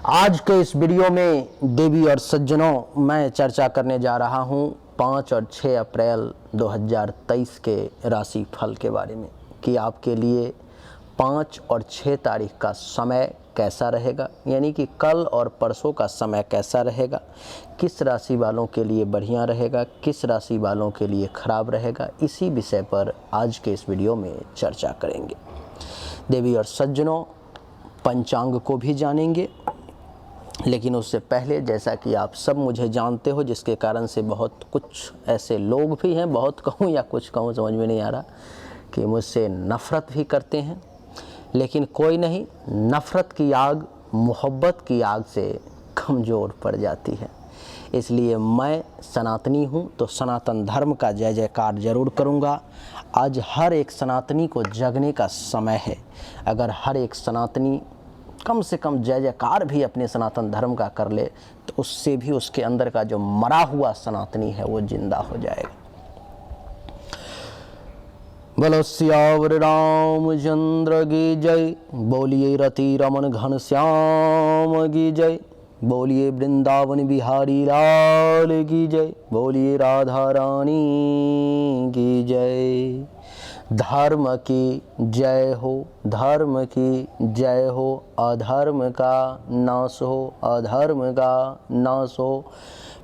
आज के इस वीडियो में देवी और सज्जनों मैं चर्चा करने जा रहा हूं 5 और 6 अप्रैल 2023 के राशि फल के बारे में कि आपके लिए 5 और 6 तारीख का समय कैसा रहेगा, यानी कि कल और परसों का समय कैसा रहेगा, किस राशि वालों के लिए बढ़िया रहेगा, किस राशि वालों के लिए खराब रहेगा। इसी विषय पर आज के इस वीडियो में चर्चा करेंगे। देवी और सज्जनों, पंचांग को भी जानेंगे, लेकिन उससे पहले जैसा कि आप सब मुझे जानते हो, जिसके कारण से बहुत कुछ ऐसे लोग भी हैं, बहुत कहूँ या कुछ कहूँ समझ में नहीं आ रहा, कि मुझसे नफ़रत भी करते हैं। लेकिन कोई नहीं, नफ़रत की आग मोहब्बत की आग से कमज़ोर पड़ जाती है। इसलिए मैं सनातनी हूँ तो सनातन धर्म का जय जयकार ज़रूर करूँगा। आज हर एक सनातनी को जगने का समय है। अगर हर एक सनातनी कम से कम जय जयकार भी अपने सनातन धर्म का कर ले तो उससे भी उसके अंदर का जो मरा हुआ सनातनी है वो जिंदा हो जाएगा। बोलो सियावर रामचंद्र की जय, बोलिए रति रमन घन श्याम की जय, बोलिए वृंदावन बिहारी लाल की जय, बोलिए राधा रानी की जय। धर्म की जय हो, धर्म की जय हो, अधर्म का नाश हो, अधर्म का नाश हो।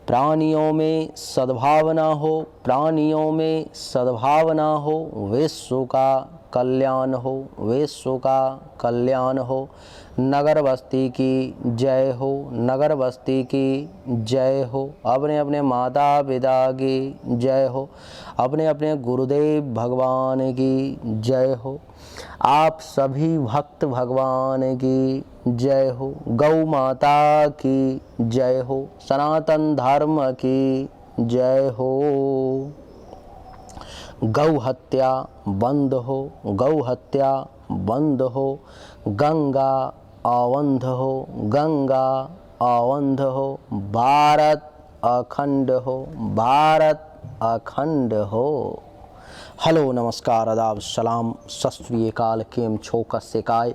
प्राणियों में सद्भावना हो, प्राणियों में सद्भावना हो, विश्व का कल्याण हो, विश्व का कल्याण हो। नगर बस्ती की जय हो, नगर बस्ती की जय हो। अपने अपने माता पिता की जय हो, अपने अपने गुरुदेव भगवान की जय हो। आप सभी भक्त भगवान की जय हो। गौ माता की जय हो, सनातन धर्म की जय हो। गौ हत्या बंद हो, गौ हत्या बंद हो। गंगा अवंध हो, गंगा अवंध हो। भारत अखंड हो, भारत अखंड हो। हेलो, नमस्कार, आदाब, सलाम, सत श्री अकाल, केम छो, कस्से काय,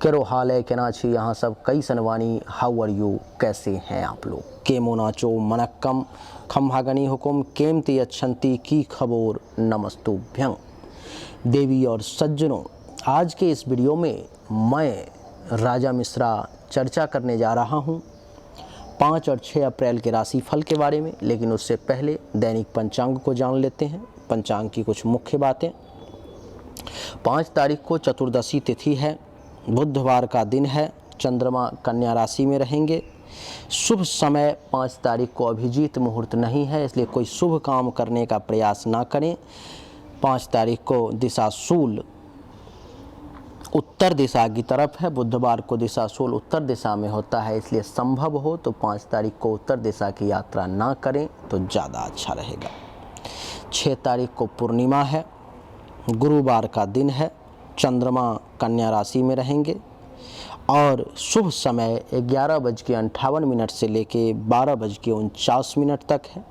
केरो हाल है, केना छी यहाँ सब, कई सनवानी, हाउ आर यू, कैसे हैं आप लोग, केमो नाचो मनक्कम, खम्हागनी हुकुम, केमती अच्छंती की खबोर, नमस्तुभ्यं। देवी और सज्जनों, आज के इस वीडियो में मैं राजा मिश्रा चर्चा करने जा रहा हूँ 5 और 6 अप्रैल के राशिफल के बारे में। लेकिन उससे पहले दैनिक पंचांग को जान लेते हैं। पंचांग की कुछ मुख्य बातें। 5 तारीख को चतुर्दशी तिथि है, बुधवार का दिन है, चंद्रमा कन्या राशि में रहेंगे। शुभ समय 5 तारीख को अभिजीत मुहूर्त नहीं है, इसलिए कोई शुभ काम करने का प्रयास ना करें। 5 तारीख को दिशाशूल उत्तर दिशा की तरफ है, बुधवार को दिशाशूल उत्तर दिशा में होता है, इसलिए संभव हो तो 5 तारीख को उत्तर दिशा की यात्रा ना करें तो ज़्यादा अच्छा रहेगा। 6 तारीख को पूर्णिमा है, गुरुवार का दिन है, चंद्रमा कन्या राशि में रहेंगे और शुभ समय 11:58 से लेके 12:49 तक है।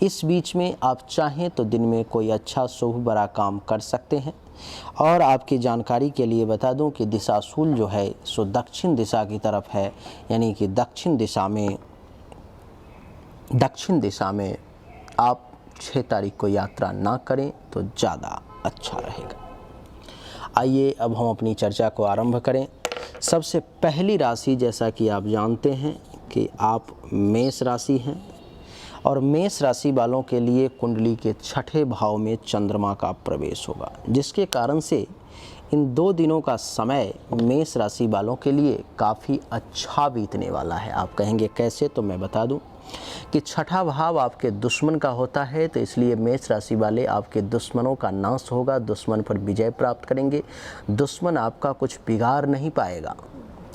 इस बीच में आप चाहें तो दिन में कोई अच्छा शुभ बड़ा काम कर सकते हैं। और आपकी जानकारी के लिए बता दूं कि दिशाशूल जो है सो दक्षिण दिशा की तरफ है, यानी कि दक्षिण दिशा में आप 6 तारीख को यात्रा ना करें तो ज़्यादा अच्छा रहेगा। आइए अब हम अपनी चर्चा को आरंभ करें। सबसे पहली राशि, जैसा कि आप जानते हैं कि आप मेष राशि हैं और मेष राशि वालों के लिए कुंडली के 6ठे भाव में चंद्रमा का प्रवेश होगा, जिसके कारण से इन 2 दिनों का समय मेष राशि वालों के लिए काफ़ी अच्छा बीतने वाला है। आप कहेंगे कैसे, तो मैं बता दूं कि 6ठा भाव आपके दुश्मन का होता है, तो इसलिए मेष राशि वाले आपके दुश्मनों का नाश होगा, दुश्मन पर विजय प्राप्त करेंगे, दुश्मन आपका कुछ बिगाड़ नहीं पाएगा।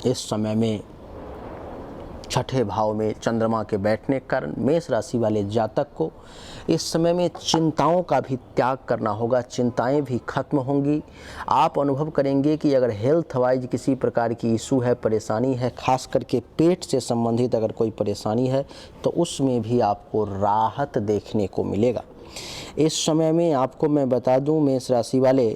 इस समय में 6ठे भाव में चंद्रमा के बैठने के कारण मेष राशि वाले जातक को इस समय में चिंताओं का भी त्याग करना होगा, चिंताएं भी खत्म होंगी। आप अनुभव करेंगे कि अगर हेल्थ वाइज किसी प्रकार की इशू है, परेशानी है, खास करके पेट से संबंधित अगर कोई परेशानी है तो उसमें भी आपको राहत देखने को मिलेगा। इस समय में आपको मैं बता दूं मेष राशि वाले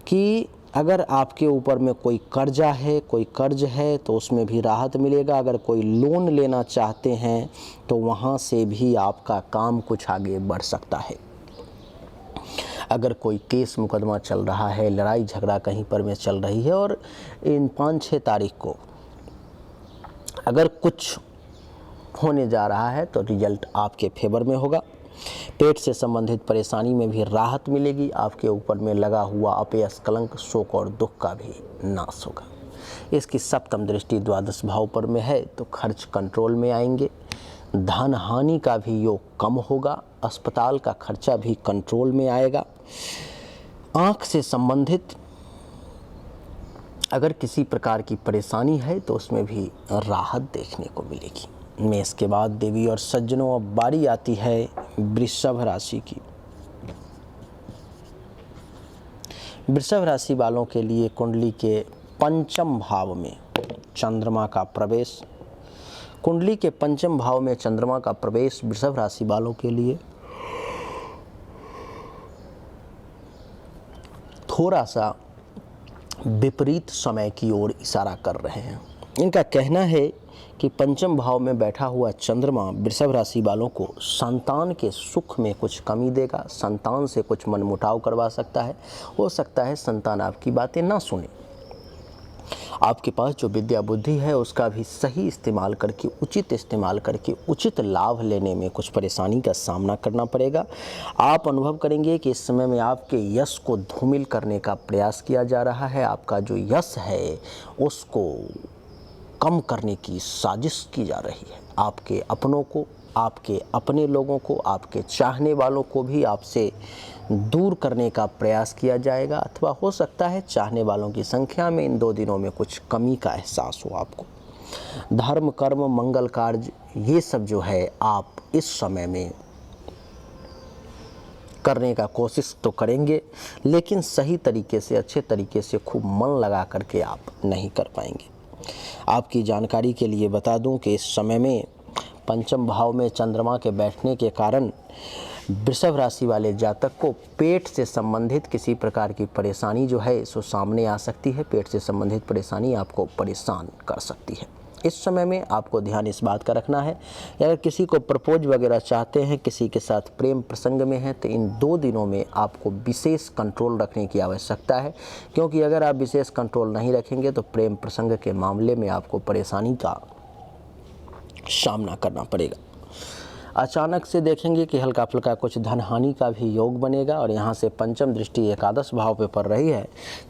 कि अगर आपके ऊपर में कोई कर्जा है, कोई कर्ज है तो उसमें भी राहत मिलेगा। अगर कोई लोन लेना चाहते हैं तो वहाँ से भी आपका काम कुछ आगे बढ़ सकता है। अगर कोई केस मुकदमा चल रहा है, लड़ाई झगड़ा कहीं पर में चल रही है और इन 5-6 तारीख को अगर कुछ होने जा रहा है तो रिजल्ट आपके फेवर में होगा। पेट से संबंधित परेशानी में भी राहत मिलेगी। आपके ऊपर में लगा हुआ अपयश, कलंक, शोक और दुख का भी नाश होगा। इसकी सप्तम दृष्टि द्वादश भाव पर में है तो खर्च कंट्रोल में आएंगे। धन हानि का भी योग कम होगा। अस्पताल का खर्चा भी कंट्रोल में आएगा। आँख से संबंधित अगर किसी प्रकार की परेशानी है तो उसमें भी राहत देखने को मिलेगी। में इसके बाद देवी और सज्जनों, अब बारी आती है वृषभ राशि की। वृषभ राशि वालों के लिए कुंडली के पंचम भाव में चंद्रमा का प्रवेश, कुंडली के पंचम भाव में चंद्रमा का प्रवेश वृषभ राशि वालों के लिए थोड़ा सा विपरीत समय की ओर इशारा कर रहे हैं। इनका कहना है कि पंचम भाव में बैठा हुआ चंद्रमा वृषभ राशि वालों को संतान के सुख में कुछ कमी देगा। संतान से कुछ मनमुटाव करवा सकता है। हो सकता है संतान आपकी बातें ना सुने। आपके पास जो विद्या बुद्धि है उसका भी सही इस्तेमाल करके, उचित इस्तेमाल करके उचित लाभ लेने में कुछ परेशानी का सामना करना पड़ेगा। आप अनुभव करेंगे कि इस समय में आपके यश को धूमिल करने का प्रयास किया जा रहा है। आपका जो यश है उसको कम करने की साजिश की जा रही है। आपके अपनों को, आपके अपने लोगों को, आपके चाहने वालों को भी आपसे दूर करने का प्रयास किया जाएगा। अथवा हो सकता है चाहने वालों की संख्या में इन 2 दिनों में कुछ कमी का एहसास हो आपको। धर्म, कर्म, मंगल कार्य ये सब जो है आप इस समय में करने का कोशिश तो करेंगे, लेकिन सही तरीके से, अच्छे तरीके से खूब मन लगा करके आप नहीं कर पाएंगे। आपकी जानकारी के लिए बता दूं कि इस समय में पंचम भाव में चंद्रमा के बैठने के कारण वृषभ राशि वाले जातक को पेट से संबंधित किसी प्रकार की परेशानी जो है सो सामने आ सकती है। पेट से संबंधित परेशानी आपको परेशान कर सकती है। इस समय में आपको ध्यान इस बात का रखना है, अगर किसी को प्रपोज वगैरह चाहते हैं, किसी के साथ प्रेम प्रसंग में हैं, तो इन 2 दिनों में आपको विशेष कंट्रोल रखने की आवश्यकता है। क्योंकि अगर आप विशेष कंट्रोल नहीं रखेंगे तो प्रेम प्रसंग के मामले में आपको परेशानी का सामना करना पड़ेगा। अचानक से देखेंगे कि हल्का फुल्का कुछ धन हानि का भी योग बनेगा। और यहाँ से पंचम दृष्टि एकादश भाव पे पड़ रही है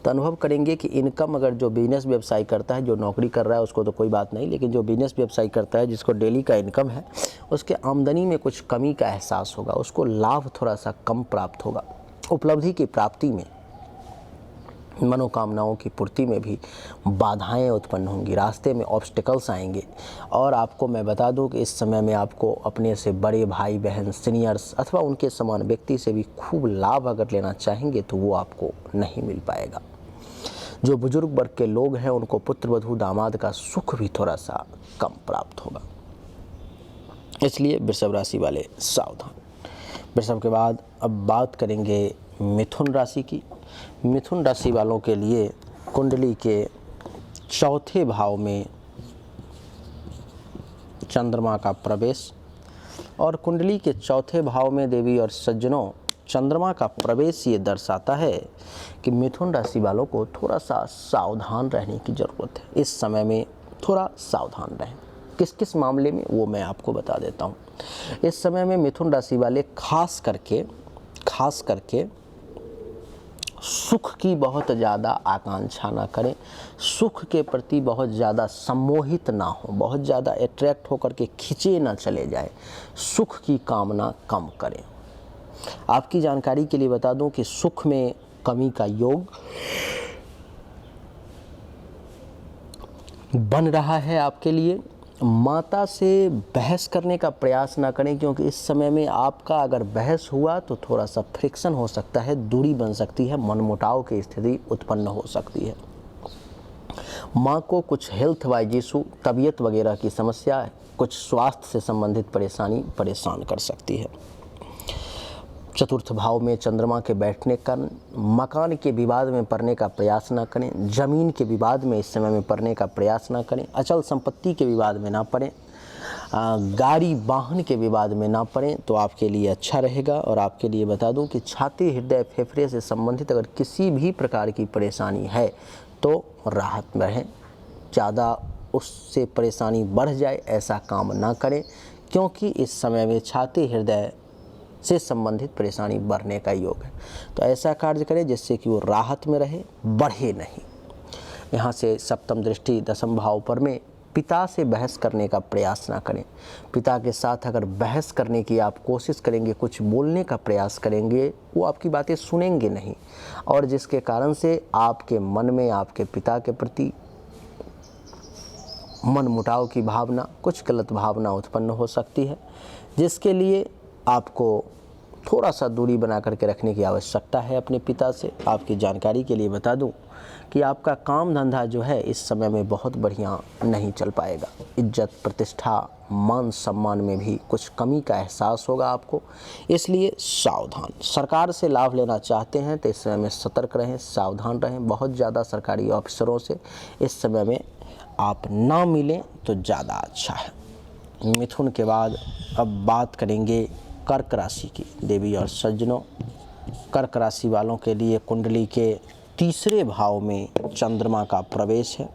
तो अनुभव करेंगे कि इनकम, अगर जो बिजनेस व्यवसाय करता है, जो नौकरी कर रहा है उसको तो कोई बात नहीं, लेकिन जो बिजनेस व्यवसाय करता है, जिसको डेली का इनकम है, उसके आमदनी में कुछ कमी का एहसास होगा। उसको लाभ थोड़ा सा कम प्राप्त होगा। उपलब्धि की प्राप्ति में, मनोकामनाओं की पूर्ति में भी बाधाएं उत्पन्न होंगी। रास्ते में ऑब्स्टिकल्स आएंगे। और आपको मैं बता दूं कि इस समय में आपको अपने से बड़े भाई बहन, सीनियर्स अथवा उनके समान व्यक्ति से भी खूब लाभ अगर लेना चाहेंगे तो वो आपको नहीं मिल पाएगा। जो बुजुर्ग वर्ग के लोग हैं उनको पुत्र वधू दामाद का सुख भी थोड़ा सा कम प्राप्त होगा। इसलिए वृषभ राशि वाले सावधान। वृषभ के बाद अब बात करेंगे मिथुन राशि की। मिथुन राशि वालों के लिए कुंडली के चौथे भाव में चंद्रमा का प्रवेश, और कुंडली के चौथे भाव में देवी और सज्जनों चंद्रमा का प्रवेश ये दर्शाता है कि मिथुन राशि वालों को थोड़ा सा सावधान रहने की ज़रूरत है। इस समय में थोड़ा सावधान रहें। किस किस मामले में वो मैं आपको बता देता हूँ। इस समय में मिथुन राशि वाले खास करके सुख की बहुत ज़्यादा आकांक्षा ना करें। सुख के प्रति बहुत ज़्यादा सम्मोहित ना हो, बहुत ज़्यादा अट्रैक्ट होकर के खींचे ना चले जाए। सुख की कामना कम करें। आपकी जानकारी के लिए बता दूं कि सुख में कमी का योग बन रहा है आपके लिए। माता से बहस करने का प्रयास ना करें, क्योंकि इस समय में आपका अगर बहस हुआ तो थोड़ा सा फ्रिक्शन हो सकता है, दूरी बन सकती है, मनमुटाव की स्थिति उत्पन्न हो सकती है। माँ को कुछ हेल्थ वाइज इशू, तबीयत वगैरह की समस्या, कुछ स्वास्थ्य से संबंधित परेशानी परेशान कर सकती है। चतुर्थ भाव में चंद्रमा के बैठने का मकान के विवाद में पड़ने का प्रयास ना करें, जमीन के विवाद में इस समय में पड़ने का प्रयास ना करें, अचल संपत्ति के विवाद में ना पड़ें, गाड़ी वाहन के विवाद में ना पड़ें तो आपके लिए अच्छा रहेगा। और आपके लिए बता दूं कि छाती, हृदय, फेफड़े से संबंधित अगर किसी भी प्रकार की परेशानी है तो राहत में रहें। ज़्यादा उससे परेशानी बढ़ जाए ऐसा काम ना करें, क्योंकि इस समय में छाती, हृदय से संबंधित परेशानी बढ़ने का योग है। तो ऐसा कार्य करें जिससे कि वो राहत में रहे, बढ़े नहीं। यहाँ से सप्तम दृष्टि दशम भाव पर में पिता से बहस करने का प्रयास ना करें। पिता के साथ अगर बहस करने की आप कोशिश करेंगे, कुछ बोलने का प्रयास करेंगे, वो आपकी बातें सुनेंगे नहीं, और जिसके कारण से आपके मन में आपके पिता के प्रति मन मुटाव की भावना, कुछ गलत भावना उत्पन्न हो सकती है, जिसके लिए आपको थोड़ा सा दूरी बना करके रखने की आवश्यकता है अपने पिता से। आपकी जानकारी के लिए बता दूं कि आपका काम धंधा जो है इस समय में बहुत बढ़िया नहीं चल पाएगा। इज्जत, प्रतिष्ठा, मान सम्मान में भी कुछ कमी का एहसास होगा आपको, इसलिए सावधान। सरकार से लाभ लेना चाहते हैं तो इस समय में सतर्क रहें, सावधान रहें। बहुत ज़्यादा सरकारी ऑफिसरों से इस समय में आप ना मिलें तो ज़्यादा अच्छा है। मिथुन के बाद अब बात करेंगे कर्क राशि की। देवी और सज्जनों, कर्क राशि वालों के लिए कुंडली के तीसरे भाव में चंद्रमा का प्रवेश है,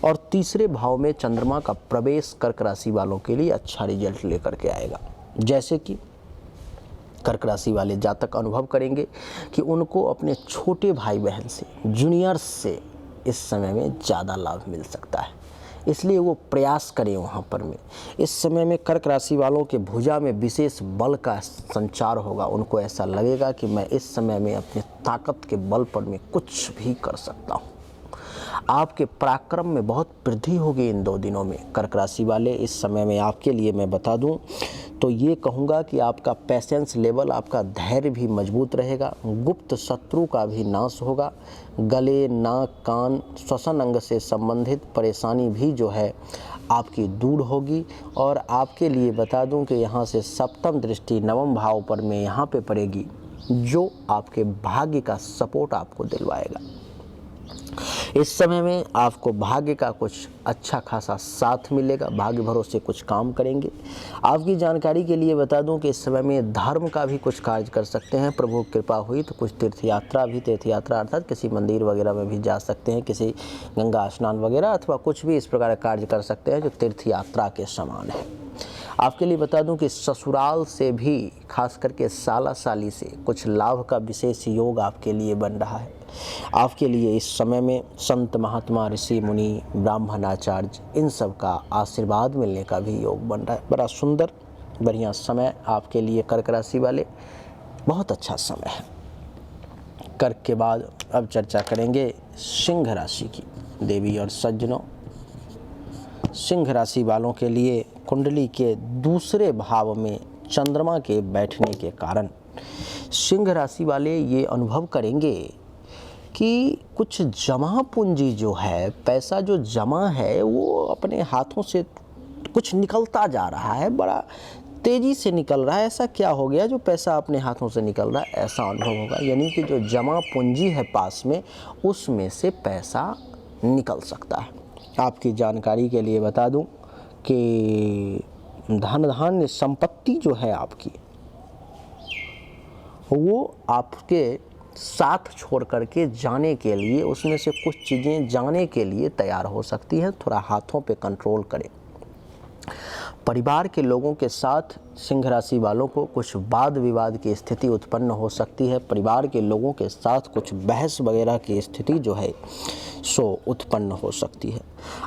और तीसरे भाव में चंद्रमा का प्रवेश कर्क राशि वालों के लिए अच्छा रिजल्ट लेकर के आएगा। जैसे कि कर्क राशि वाले जातक अनुभव करेंगे कि उनको अपने छोटे भाई बहन से, जूनियर्स से इस समय में ज़्यादा लाभ मिल सकता है, इसलिए वो प्रयास करें वहाँ पर में। इस समय में कर्क राशि वालों के भुजा में विशेष बल का संचार होगा। उनको ऐसा लगेगा कि मैं इस समय में अपने ताकत के बल पर मैं कुछ भी कर सकता हूँ। आपके पराक्रम में बहुत वृद्धि होगी इन 2 दिनों में। कर्क राशि वाले इस समय में आपके लिए मैं बता दूं तो ये कहूँगा कि आपका पेशेंस लेवल, आपका धैर्य भी मजबूत रहेगा। गुप्त शत्रु का भी नाश होगा। गले, नाक, कान, श्वसन अंग से संबंधित परेशानी भी जो है आपकी दूर होगी। और आपके लिए बता दूं कि यहाँ से सप्तम दृष्टि नवम भाव पर में यहाँ पे पड़ेगी, जो आपके भाग्य का सपोर्ट आपको दिलवाएगा। इस समय में आपको भाग्य का कुछ अच्छा खासा साथ मिलेगा। भाग्य भरोसे कुछ काम करेंगे। आपकी जानकारी के लिए बता दूं कि इस समय में धर्म का भी कुछ कार्य कर सकते हैं। प्रभु की कृपा हुई तो कुछ तीर्थ यात्रा अर्थात किसी मंदिर वगैरह में भी जा सकते हैं, किसी गंगा स्नान वगैरह, अथवा कुछ भी इस प्रकार का कार्य कर सकते हैं जो तीर्थ यात्रा के समान है। आपके लिए बता दूं कि ससुराल से भी, खास करके साला साली से, कुछ लाभ का विशेष योग आपके लिए बन रहा है। आपके लिए इस समय में संत, महात्मा, ऋषि, मुनि, ब्राह्मण, आचार्य, इन सब का आशीर्वाद मिलने का भी योग बन रहा है। बड़ा सुंदर बढ़िया समय आपके लिए कर्क राशि वाले, बहुत अच्छा समय है। कर्क के बाद अब चर्चा करेंगे सिंह राशि की। देवी और सज्जनों, सिंह राशि वालों के लिए कुंडली के दूसरे भाव में चंद्रमा के बैठने के कारण सिंह राशि वाले ये अनुभव करेंगे कि कुछ जमा पूंजी जो है, पैसा जो जमा है, वो अपने हाथों से कुछ निकलता जा रहा है, बड़ा तेज़ी से निकल रहा है। ऐसा क्या हो गया जो पैसा अपने हाथों से निकल रहा है, ऐसा अनुभव होगा। यानी कि जो जमा पूंजी है पास में, उसमें से पैसा निकल सकता है। आपकी जानकारी के लिए बता दूं कि धन धान्य संपत्ति जो है आपकी, वो आपके साथ छोड़ करके जाने के लिए, उसमें से कुछ चीज़ें जाने के लिए तैयार हो सकती हैं। थोड़ा हाथों पे कंट्रोल करें। परिवार के लोगों के साथ सिंह राशि वालों को कुछ वाद विवाद की स्थिति उत्पन्न हो सकती है। परिवार के लोगों के साथ कुछ बहस वगैरह की स्थिति जो है सो उत्पन्न हो सकती है।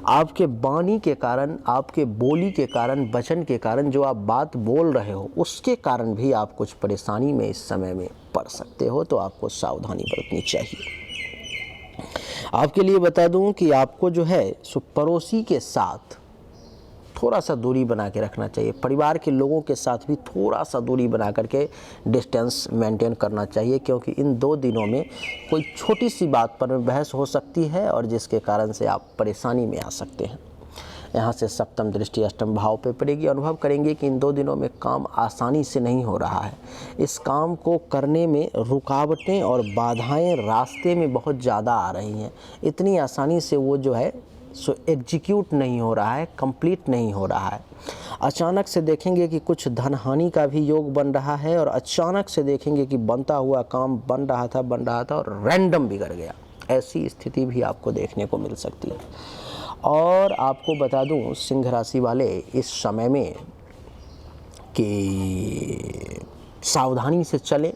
आपके वाणी के कारण, आपके बोली के कारण, वचन के कारण, जो आप बात बोल रहे हो उसके कारण भी आप कुछ परेशानी में इस समय में पड़ सकते हो, तो आपको सावधानी बरतनी चाहिए। आपके लिए बता दूं कि आपको जो है सो पड़ोसी के साथ थोड़ा सा दूरी बना के रखना चाहिए। परिवार के लोगों के साथ भी थोड़ा सा दूरी बना करके डिस्टेंस मेंटेन करना चाहिए, क्योंकि इन 2 दिनों में कोई छोटी सी बात पर बहस हो सकती है और जिसके कारण से आप परेशानी में आ सकते हैं। यहाँ से सप्तम दृष्टि अष्टम भाव पे पड़ेगी। अनुभव करेंगे कि इन 2 दिनों में काम आसानी से नहीं हो रहा है। इस काम को करने में रुकावटें और बाधाएं रास्ते में बहुत ज़्यादा आ रही हैं। इतनी आसानी से वो जो है सो एग्जीक्यूट नहीं हो रहा है, कंप्लीट नहीं हो रहा है। अचानक से देखेंगे कि कुछ धन हानि का भी योग बन रहा है, और अचानक से देखेंगे कि बनता हुआ काम बन रहा था और रैंडम बिगड़ गया। ऐसी स्थिति भी आपको देखने को मिल सकती है। और आपको बता दूं सिंह राशि वाले इस समय में कि सावधानी से चलें,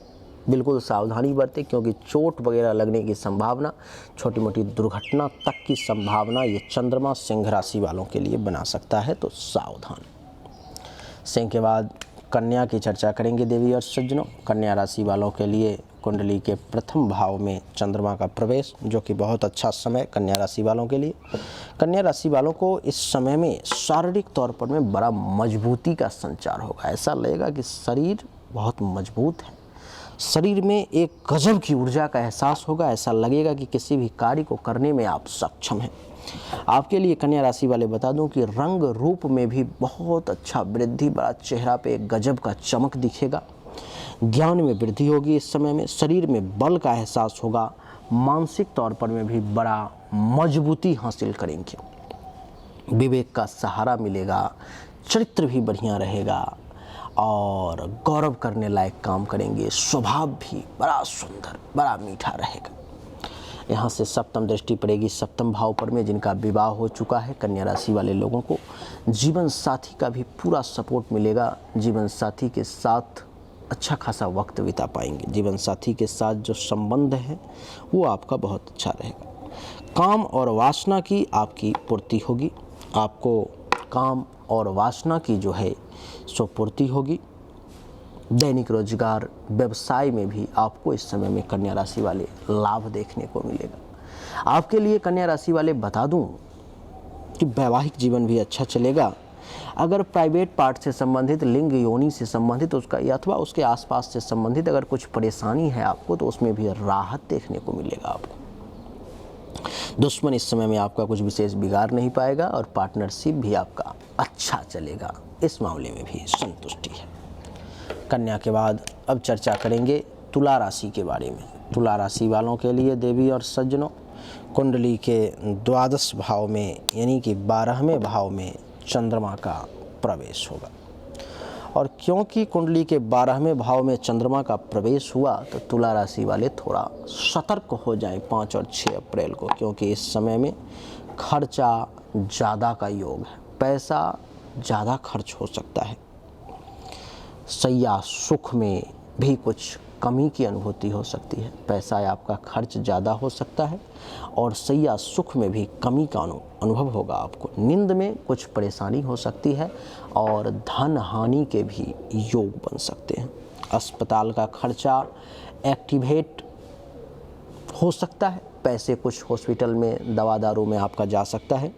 बिल्कुल सावधानी बरतें, क्योंकि चोट वगैरह लगने की संभावना, छोटी मोटी दुर्घटना तक की संभावना ये चंद्रमा सिंह राशि वालों के लिए बना सकता है, तो सावधान। सिंह के बाद कन्या की चर्चा करेंगे देवी और सज्जनों। कन्या राशि वालों के लिए कुंडली के प्रथम भाव में चंद्रमा का प्रवेश, जो कि बहुत अच्छा समय कन्या राशि वालों के लिए। कन्या राशि वालों को इस समय में शारीरिक तौर पर में बड़ा मजबूती का संचार होगा। ऐसा लगेगा कि शरीर बहुत मजबूत है, शरीर में एक गजब की ऊर्जा का एहसास होगा। ऐसा लगेगा कि किसी भी कार्य को करने में आप सक्षम हैं। आपके लिए कन्या राशि वाले बता दूं कि रंग रूप में भी बहुत अच्छा वृद्धि, बड़ा चेहरा पे एक गजब का चमक दिखेगा। ज्ञान में वृद्धि होगी इस समय में, शरीर में बल का एहसास होगा, मानसिक तौर पर में भी बड़ा मजबूती हासिल करेंगे, विवेक का सहारा मिलेगा, चरित्र भी बढ़िया रहेगा और गौरव करने लायक काम करेंगे। स्वभाव भी बड़ा सुंदर, बड़ा मीठा रहेगा। यहाँ से सप्तम दृष्टि पड़ेगी सप्तम भाव पर में जिनका विवाह हो चुका है। कन्या राशि वाले लोगों को जीवन साथी का भी पूरा सपोर्ट मिलेगा। जीवन साथी के साथ अच्छा खासा वक्त बिता पाएंगे। जीवन साथी के साथ जो संबंध है वो आपका बहुत अच्छा रहेगा। काम और वासना की आपकी पूर्ति होगी। आपको काम और वासना की जो है सो पूर्ति होगी। दैनिक रोजगार व्यवसाय में भी आपको इस समय में कन्या राशि वाले लाभ देखने को मिलेगा। आपके लिए कन्या राशि वाले बता दूं कि वैवाहिक जीवन भी अच्छा चलेगा। अगर प्राइवेट पार्ट से संबंधित, लिंग योनि से संबंधित उसका अथवा उसके आसपास से संबंधित अगर कुछ परेशानी है आपको, तो उसमें भी राहत देखने को मिलेगा आपको। दुश्मन इस समय में आपका कुछ विशेष बिगाड़ नहीं पाएगा और पार्टनरशिप भी आपका अच्छा चलेगा। इस मामले में भी संतुष्टि है। कन्या के बाद अब चर्चा करेंगे तुला राशि के बारे में। तुला राशि वालों के लिए देवी और सज्जनों, कुंडली के द्वादश भाव में यानी कि 12वें भाव में चंद्रमा का प्रवेश होगा। और क्योंकि कुंडली के 12वें भाव में चंद्रमा का प्रवेश हुआ, तो तुला राशि वाले थोड़ा सतर्क हो जाएं 5 और 6 अप्रैल को, क्योंकि इस समय में खर्चा ज़्यादा का योग है। पैसा ज़्यादा खर्च हो सकता है। सैया सुख में भी कुछ कमी की अनुभूति हो सकती है। पैसा आपका खर्च ज़्यादा हो सकता है और सैया सुख में भी कमी का अनुभव होगा आपको। नींद में कुछ परेशानी हो सकती है और धन हानि के भी योग बन सकते हैं। अस्पताल का खर्चा एक्टिवेट हो सकता है। पैसे कुछ हॉस्पिटल में, दवा दारू में आपका जा सकता है।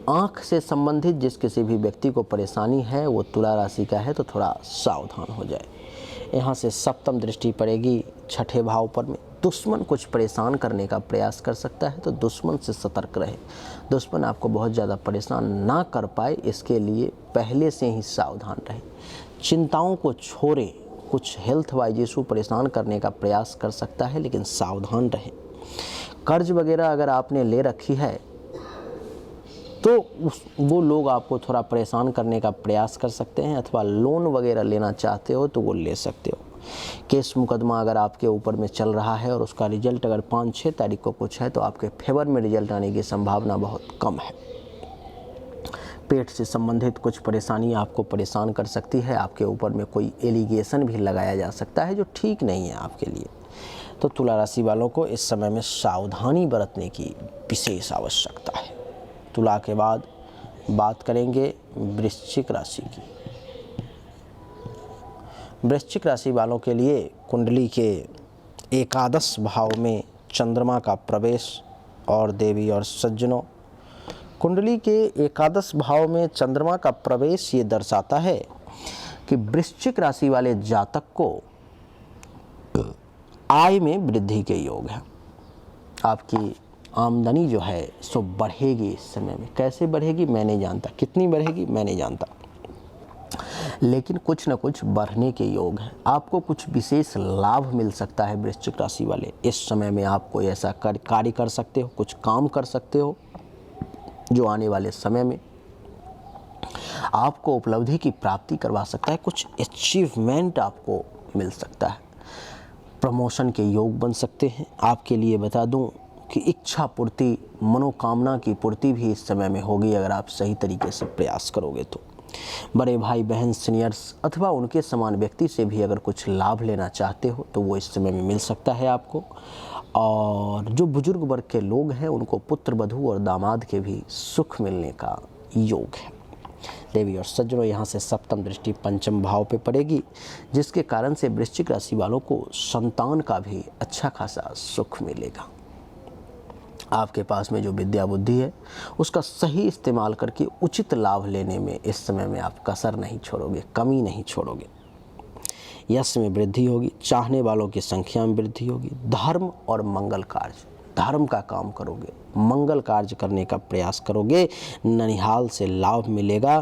आँख से संबंधित जिस किसी भी व्यक्ति को परेशानी है वो तुला राशि का है, तो थोड़ा सावधान हो जाए। यहाँ से सप्तम दृष्टि पड़ेगी 6ठे भाव पर में। दुश्मन कुछ परेशान करने का प्रयास कर सकता है, तो दुश्मन से सतर्क रहे। दुश्मन आपको बहुत ज़्यादा परेशान ना कर पाए, इसके लिए पहले से ही सावधान रहे। चिंताओं को छोड़ें। कुछ हेल्थ वाइज इशू परेशान करने का प्रयास कर सकता है, लेकिन सावधान रहें। कर्ज वगैरह अगर आपने ले रखी है तो वो लोग आपको थोड़ा परेशान करने का प्रयास कर सकते हैं, अथवा लोन वगैरह लेना चाहते हो तो वो ले सकते हो। केस मुकदमा अगर आपके ऊपर में चल रहा है और उसका रिजल्ट अगर 5-6 तारीख को कुछ है, तो आपके फेवर में रिजल्ट आने की संभावना बहुत कम है। पेट से संबंधित कुछ परेशानी आपको परेशान कर सकती है। आपके ऊपर में कोई एलिगेशन भी लगाया जा सकता है जो ठीक नहीं है आपके लिए। तो तुला राशि वालों को इस समय में सावधानी बरतने की विशेष आवश्यकता है। तुला के बाद बात करेंगे वृश्चिक राशि की। वृश्चिक राशि वालों के लिए कुंडली के एकादश भाव में चंद्रमा का प्रवेश। और देवी और सज्जनों, कुंडली के एकादश भाव में चंद्रमा का प्रवेश ये दर्शाता है कि वृश्चिक राशि वाले जातक को आय में वृद्धि के योग है। आपकी आमदनी जो है सो बढ़ेगी इस समय में। कैसे बढ़ेगी मैं नहीं जानता, कितनी बढ़ेगी मैं नहीं जानता, लेकिन कुछ न कुछ बढ़ने के योग है। आपको कुछ विशेष लाभ मिल सकता है वृश्चिक राशि वाले। इस समय में आप कोई ऐसा कार्य कर सकते हो, कुछ काम कर सकते हो जो आने वाले समय में आपको उपलब्धि की प्राप्ति करवा सकता है। कुछ अचीवमेंट आपको मिल सकता है, प्रमोशन के योग बन सकते हैं। आपके लिए बता दूं कि इच्छा पूर्ति, मनोकामना की पूर्ति भी इस समय में होगी अगर आप सही तरीके से प्रयास करोगे तो। बड़े भाई बहन, सीनियर्स अथवा उनके समान व्यक्ति से भी अगर कुछ लाभ लेना चाहते हो तो वो इस समय में मिल सकता है आपको। और जो बुजुर्ग वर्ग के लोग हैं उनको पुत्र वधू और दामाद के भी सुख मिलने का योग है। देवी और सज्जनों, यहाँ से सप्तम दृष्टि पंचम भाव पे पड़ेगी, जिसके कारण से वृश्चिक राशि वालों को संतान का भी अच्छा खासा सुख मिलेगा। आपके पास में जो विद्या बुद्धि है उसका सही इस्तेमाल करके उचित लाभ लेने में इस समय में आप कसर नहीं छोड़ोगे, कमी नहीं छोड़ोगे। यश में वृद्धि होगी, चाहने वालों की संख्या में वृद्धि होगी। धर्म और मंगल कार्य, धर्म का काम करोगे, मंगल कार्य करने का प्रयास करोगे, ननिहाल से लाभ मिलेगा।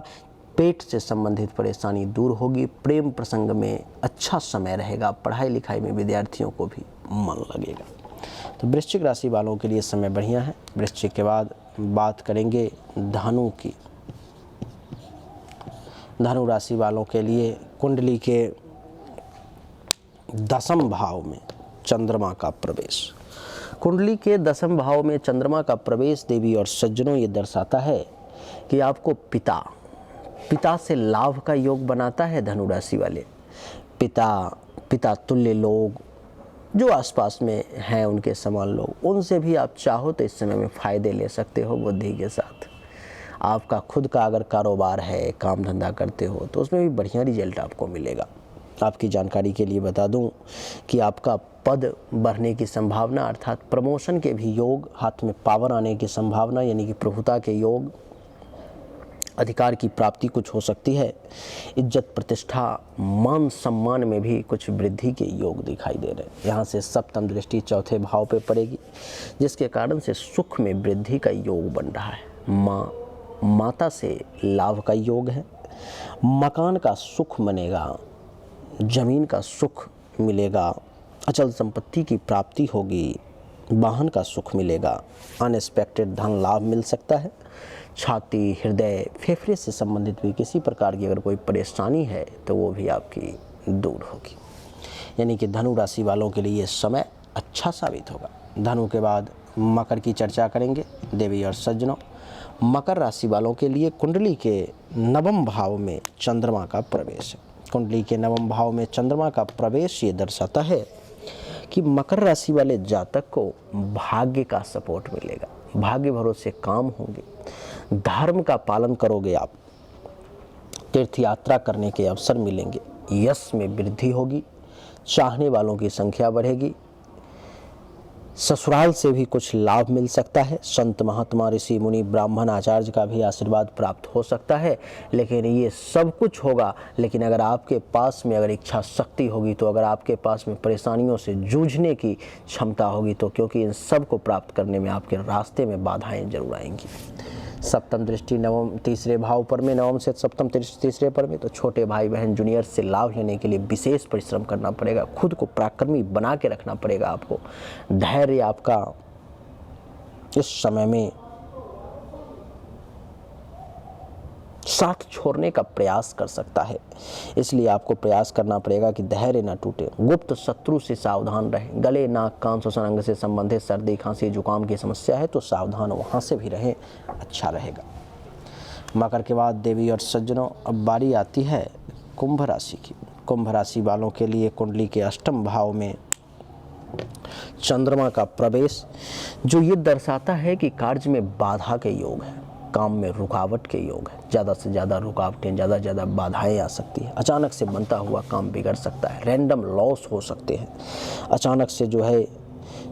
पेट से संबंधित परेशानी दूर होगी। प्रेम प्रसंग में अच्छा समय रहेगा। पढ़ाई लिखाई में विद्यार्थियों को भी मन लगेगा। तो वृश्चिक राशि वालों के लिए समय बढ़िया है। वृश्चिक के बाद बात करेंगे धनु की। धनु राशि वालों के लिए कुंडली के 10वें भाव में चंद्रमा का प्रवेश। कुंडली के 10वें भाव में चंद्रमा का प्रवेश देवी और सज्जनों ये दर्शाता है कि आपको पिता से लाभ का योग बनाता है। धनु राशि वाले पिता तुल्य लोग जो आसपास में हैं, उनके समान लोग, उनसे भी आप चाहो तो इस समय में फ़ायदे ले सकते हो बुद्धि के साथ। आपका खुद का अगर कारोबार है, काम धंधा करते हो तो उसमें भी बढ़िया रिजल्ट आपको मिलेगा। आपकी जानकारी के लिए बता दूं कि आपका पद बढ़ने की संभावना अर्थात प्रमोशन के भी योग, हाथ में पावर आने की संभावना यानी कि प्रभुता के योग, अधिकार की प्राप्ति कुछ हो सकती है। इज्जत प्रतिष्ठा मान सम्मान में भी कुछ वृद्धि के योग दिखाई दे रहे हैं। यहाँ से सप्तम दृष्टि चौथे भाव पे पड़ेगी, जिसके कारण से सुख में वृद्धि का योग बन रहा है। माता से लाभ का योग है। मकान का सुख बनेगा, जमीन का सुख मिलेगा, अचल संपत्ति की प्राप्ति होगी, वाहन का सुख मिलेगा, अनएक्सपेक्टेड धन लाभ मिल सकता है। छाती, हृदय, फेफड़े से संबंधित भी किसी प्रकार की अगर कोई परेशानी है तो वो भी आपकी दूर होगी। यानी कि धनु राशि वालों के लिए समय अच्छा साबित होगा। धनु के बाद मकर की चर्चा करेंगे देवी और सज्जनों। मकर राशि वालों के लिए कुंडली के 9वें भाव में चंद्रमा का प्रवेश है। कुंडली के 9वें भाव में चंद्रमा का प्रवेश ये दर्शाता है कि मकर राशि वाले जातक को भाग्य का सपोर्ट मिलेगा, भाग्य भरोसे काम होंगे, धर्म का पालन करोगे आप, तीर्थ यात्रा करने के अवसर मिलेंगे, यश में वृद्धि होगी, चाहने वालों की संख्या बढ़ेगी, ससुराल से भी कुछ लाभ मिल सकता है। संत महात्मा ऋषि मुनि ब्राह्मण आचार्य का भी आशीर्वाद प्राप्त हो सकता है। लेकिन ये सब कुछ होगा, लेकिन अगर आपके पास में अगर इच्छा शक्ति होगी, तो अगर आपके पास में परेशानियों से जूझने की क्षमता होगी तो, क्योंकि इन सब को प्राप्त करने में आपके रास्ते में बाधाएं जरूर आएंगी। सप्तम दृष्टि नवम तीसरे भाव पर में, नवम से सप्तम तीसरे पर में, तो छोटे भाई बहन जूनियर से लाभ लेने के लिए विशेष परिश्रम करना पड़ेगा। खुद को पराक्रमी बना के रखना पड़ेगा आपको। धैर्य आपका इस समय में साथ छोड़ने का प्रयास कर सकता है, इसलिए आपको प्रयास करना पड़ेगा कि धैर्य ना टूटे। गुप्त शत्रु से सावधान रहें। गले, नाक, कान, श्वसन अंग से संबंधित सर्दी, खांसी, जुकाम की समस्या है तो सावधान वहाँ से भी रहें, अच्छा रहेगा। मकर के बाद देवी और सज्जनों अब बारी आती है कुंभ राशि की। कुंभ राशि वालों के लिए कुंडली के 8वें भाव में चंद्रमा का प्रवेश जो ये दर्शाता है कि कार्य में बाधा के योग है, काम में रुकावट के योग है। ज़्यादा से ज़्यादा रुकावटें, ज़्यादा से ज़्यादा बाधाएं आ सकती है। अचानक से बनता हुआ काम बिगड़ सकता है। रैंडम लॉस हो सकते हैं। अचानक से जो है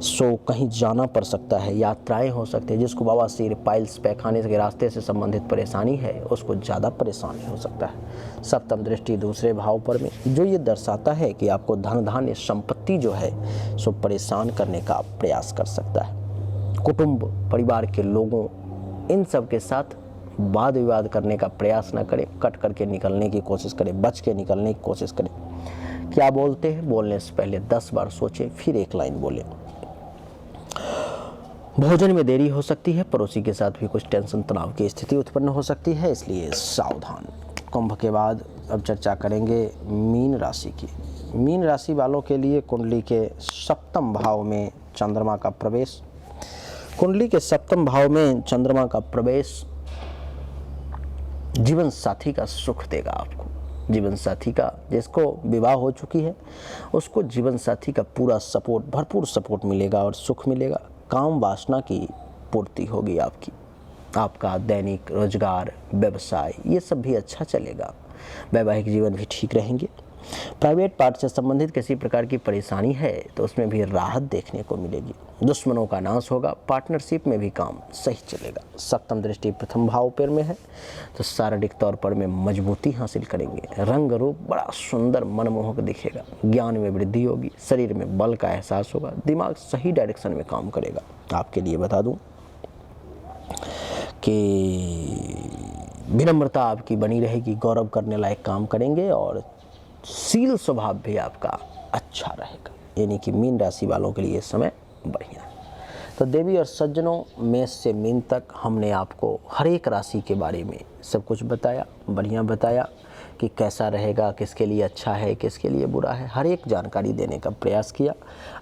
सो कहीं जाना पड़ सकता है। यात्राएं हो सकती है। जिसको बवासीर, पाइल्स, पैखाने के रास्ते से संबंधित परेशानी है उसको ज़्यादा परेशानी हो सकता है। सप्तम दृष्टि दूसरे भाव पर में जो ये दर्शाता है कि आपको धन धान्य संपत्ति जो है सो परेशान करने का प्रयास कर सकता है। कुटुंब, परिवार के लोगों, इन सब के साथ वाद विवाद करने का प्रयास ना करें। कट करके निकलने की कोशिश करें, बच के निकलने की कोशिश करें। क्या बोलते हैं, बोलने से पहले 10 बार सोचें, फिर एक लाइन बोलें। भोजन में देरी हो सकती है, पड़ोसी के साथ भी कुछ टेंशन तनाव की स्थिति उत्पन्न हो सकती है, इसलिए सावधान। कुंभ के बाद अब चर्चा करेंगे मीन राशि की। मीन राशि वालों के लिए कुंडली के सप्तम भाव में चंद्रमा का प्रवेश, कुंडली के सप्तम भाव में चंद्रमा का प्रवेश जीवन साथी का सुख देगा आपको। जीवन साथी का, जिसको विवाह हो चुकी है उसको जीवन साथी का पूरा सपोर्ट, भरपूर सपोर्ट मिलेगा और सुख मिलेगा। काम वासना की पूर्ति होगी आपकी। आपका दैनिक रोजगार, व्यवसाय, ये सब भी अच्छा चलेगा। वैवाहिक जीवन भी ठीक रहेंगे। प्राइवेट पार्ट से संबंधित किसी प्रकार की परेशानी है तो उसमें भी राहत देखने को मिलेगी। दुश्मनों का नाश होगा। पार्टनरशिप में भी काम सही चलेगा। सप्तम दृष्टि प्रथम भाव पर में है तो शारीरिक तौर पर में मजबूती हासिल करेंगे। रंग रूप बड़ा सुंदर मनमोहक दिखेगा। ज्ञान में वृद्धि होगी। शरीर में बल का एहसास होगा। दिमाग सही डायरेक्शन में काम करेगा। आपके लिए बता दूं कि विनम्रता आपकी बनी रहेगी। गौरव करने लायक काम करेंगे और शील स्वभाव भी आपका अच्छा रहेगा। यानी कि मीन राशि वालों के लिए समय बढ़िया है। तो देवी और सज्जनों, मेष से मीन तक हमने आपको हर एक राशि के बारे में सब कुछ बताया, बढ़िया बताया कि कैसा रहेगा, किसके लिए अच्छा है, किसके लिए बुरा है, हर एक जानकारी देने का प्रयास किया।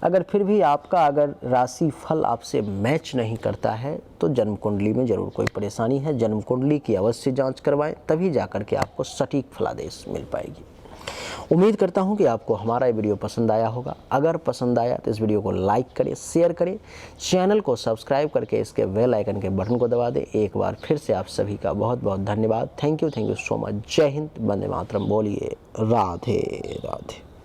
अगर फिर भी आपका अगर राशि फल आपसे मैच नहीं करता है तो जन्म कुंडली में ज़रूर कोई परेशानी है। जन्म कुंडली की अवश्य जांच करवाएं, तभी जाकर के आपको सटीक फलादेश मिल पाएगी। उम्मीद करता हूं कि आपको हमारा ये वीडियो पसंद आया होगा। अगर पसंद आया तो इस वीडियो को लाइक करें, शेयर करें, चैनल को सब्सक्राइब करके इसके बेल आइकन के बटन को दबा दें। एक बार फिर से आप सभी का बहुत बहुत धन्यवाद। Thank you so much. जय हिंद, वंदे मातरम। बोलिए राधे राधे।